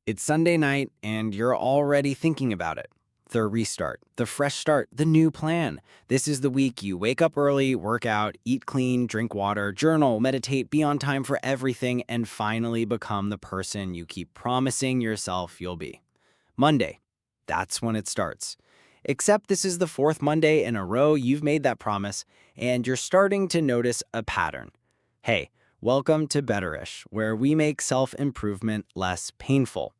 It's Sunday night and you're already thinking about it. The restart, the fresh start, the new plan. This is the week you wake up early, work out, eat clean, drink water, journal, meditate, be on time for everything, and finally become the person you keep promising yourself you'll be. Monday. That's when it starts. Except this is the fourth Monday in a row you've made that promise, and you're starting to notice a pattern. Hey, welcome to Betterish, where we make self-improvement less painful.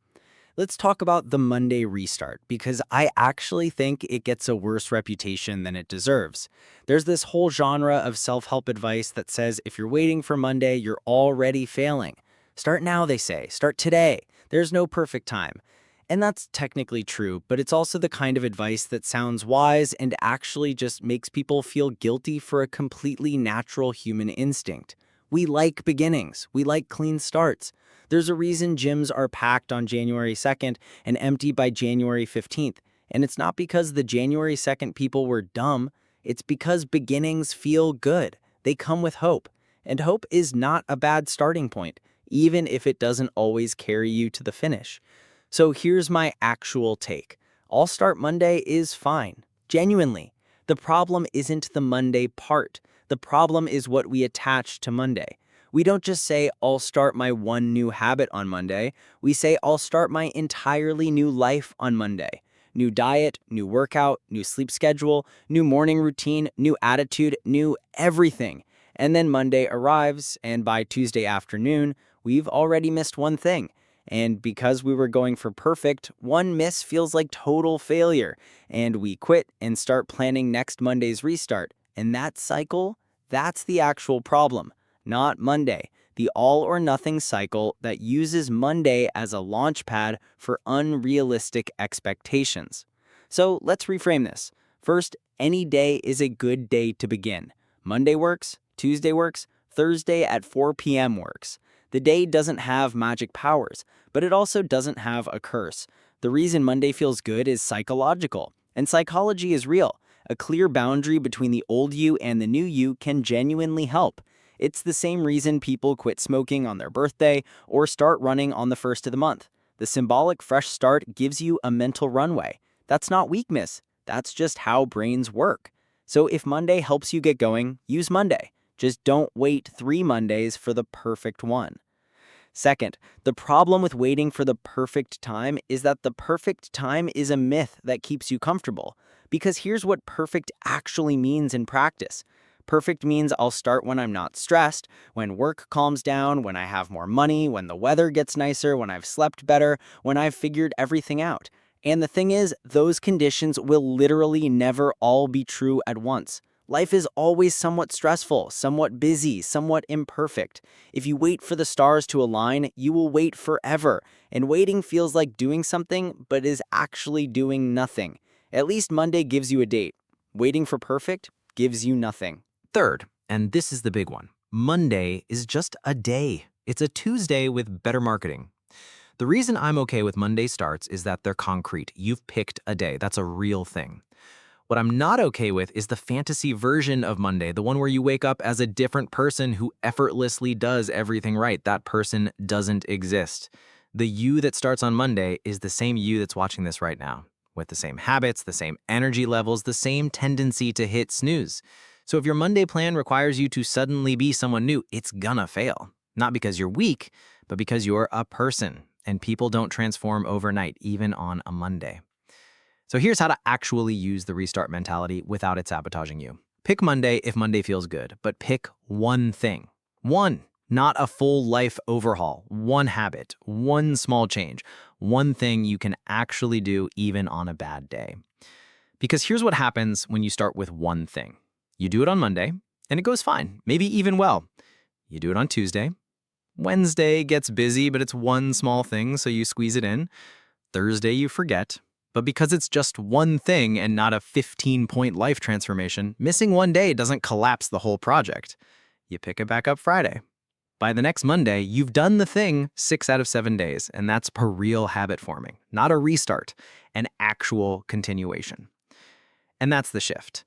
Let's talk about the Monday restart, because I actually think it gets a worse reputation than it deserves. There's this whole genre of self-help advice that says if you're waiting for Monday, you're already failing. Start now, they say. Start today. There's no perfect time. And that's technically true, but it's also the kind of advice that sounds wise and actually just makes people feel guilty for a completely natural human instinct. We like beginnings. We like clean starts. There's a reason gyms are packed on January 2nd and empty by January 15th. And it's not because the January 2nd people were dumb. It's because beginnings feel good. They come with hope. And hope is not a bad starting point, even if it doesn't always carry you to the finish. So here's my actual take. All Start Monday is fine. Genuinely. The problem isn't the Monday part. The problem is what we attach to Monday. We don't just say, I'll start my one new habit on Monday. We say, I'll start my entirely new life on Monday. New diet, new workout, new sleep schedule, new morning routine, new attitude, new everything. And then Monday arrives, and by Tuesday afternoon, we've already missed one thing. And because we were going for perfect, one miss feels like total failure. And we quit and start planning next Monday's restart. And that cycle, that's the actual problem, not Monday. The all or nothing cycle that uses Monday as a launch pad for unrealistic expectations. So let's reframe this. First, any day is a good day to begin. Monday works, Tuesday works, Thursday at 4 p.m. works. The day doesn't have magic powers, but it also doesn't have a curse. The reason Monday feels good is psychological, and psychology is real. A clear boundary between the old you and the new you can genuinely help. It's the same reason people quit smoking on their birthday or start running on the first of the month. The symbolic fresh start gives you a mental runway. That's not weakness. That's just how brains work. So if Monday helps you get going, use Monday. Just don't wait 3 Mondays for the perfect one. Second, the problem with waiting for the perfect time is that the perfect time is a myth that keeps you comfortable. Because here's what perfect actually means in practice. Perfect means I'll start when I'm not stressed, when work calms down, when I have more money, when the weather gets nicer, when I've slept better, when I've figured everything out. And the thing is, those conditions will literally never all be true at once. Life is always somewhat stressful, somewhat busy, somewhat imperfect. If you wait for the stars to align, you will wait forever. And waiting feels like doing something, but is actually doing nothing. At least Monday gives you a date. Waiting for perfect gives you nothing. Third, and this is the big one, Monday is just a day. It's a Tuesday with better marketing. The reason I'm okay with Monday starts is that they're concrete. You've picked a day. That's a real thing. What I'm not okay with is the fantasy version of Monday, the one where you wake up as a different person who effortlessly does everything right. That person doesn't exist. The you that starts on Monday is the same you that's watching this right now, with the same habits, the same energy levels, the same tendency to hit snooze. So if your Monday plan requires you to suddenly be someone new, it's gonna fail. Not because you're weak, but because you're a person, and people don't transform overnight, even on a Monday. So here's how to actually use the restart mentality without it sabotaging you. Pick Monday if Monday feels good, but pick one thing. One, not a full life overhaul. One habit, one small change, one thing you can actually do even on a bad day. Because here's what happens when you start with one thing. You do it on Monday, and it goes fine, maybe even well. You do it on Tuesday. Wednesday gets busy, but it's one small thing, so you squeeze it in. Thursday, you forget. But because it's just one thing and not a 15-point life transformation, missing one day doesn't collapse the whole project. You pick it back up Friday. By the next Monday, you've done the thing 6 out of 7 days, and that's a real habit forming, not a restart, an actual continuation. And that's the shift.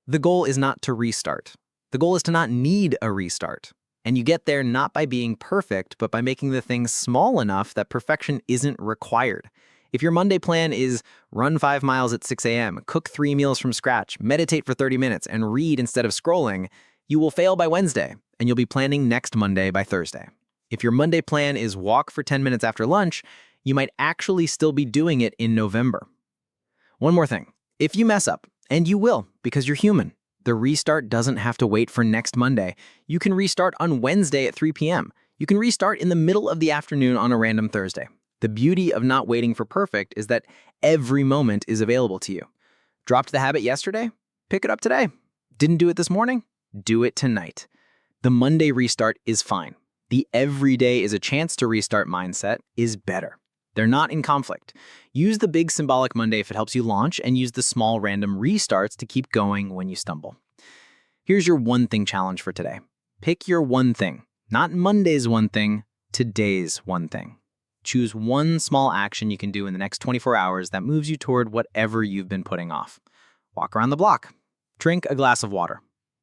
The goal is not to restart. The goal is to not need a restart. And you get there not by being perfect, but by making the things small enough that perfection isn't required. If your Monday plan is run 5 miles at 6 a.m., cook 3 meals from scratch, meditate for 30 minutes, and read instead of scrolling, you will fail by Wednesday, and you'll be planning next Monday by Thursday. If your Monday plan is walk for 10 minutes after lunch, you might actually still be doing it in November. One more thing. If you mess up, and you will because you're human, the restart doesn't have to wait for next Monday. You can restart on Wednesday at 3 p.m. You can restart in the middle of the afternoon on a random Thursday. The beauty of not waiting for perfect is that every moment is available to you. Dropped the habit yesterday? Pick it up today. Didn't do it this morning? Do it tonight. The Monday restart is fine. The every day is a chance to restart mindset is better. They're not in conflict. Use the big symbolic Monday if it helps you launch, and use the small random restarts to keep going when you stumble. Here's your one thing challenge for today. Pick your one thing, not Monday's one thing, today's one thing. Choose one small action you can do in the next 24 hours that moves you toward whatever you've been putting off. Walk around the block. Drink a glass of water.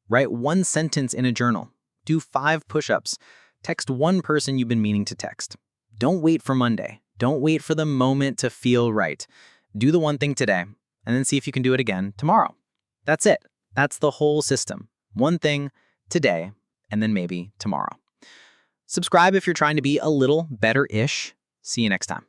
Write one sentence in a journal. Do 5 push-ups. Text one person you've been meaning to text. Don't wait for Monday. Don't wait for the moment to feel right. Do the one thing today, and then see if you can do it again tomorrow. That's it. That's the whole system. One thing today, and then maybe tomorrow. Subscribe if you're trying to be a little better-ish. See you next time.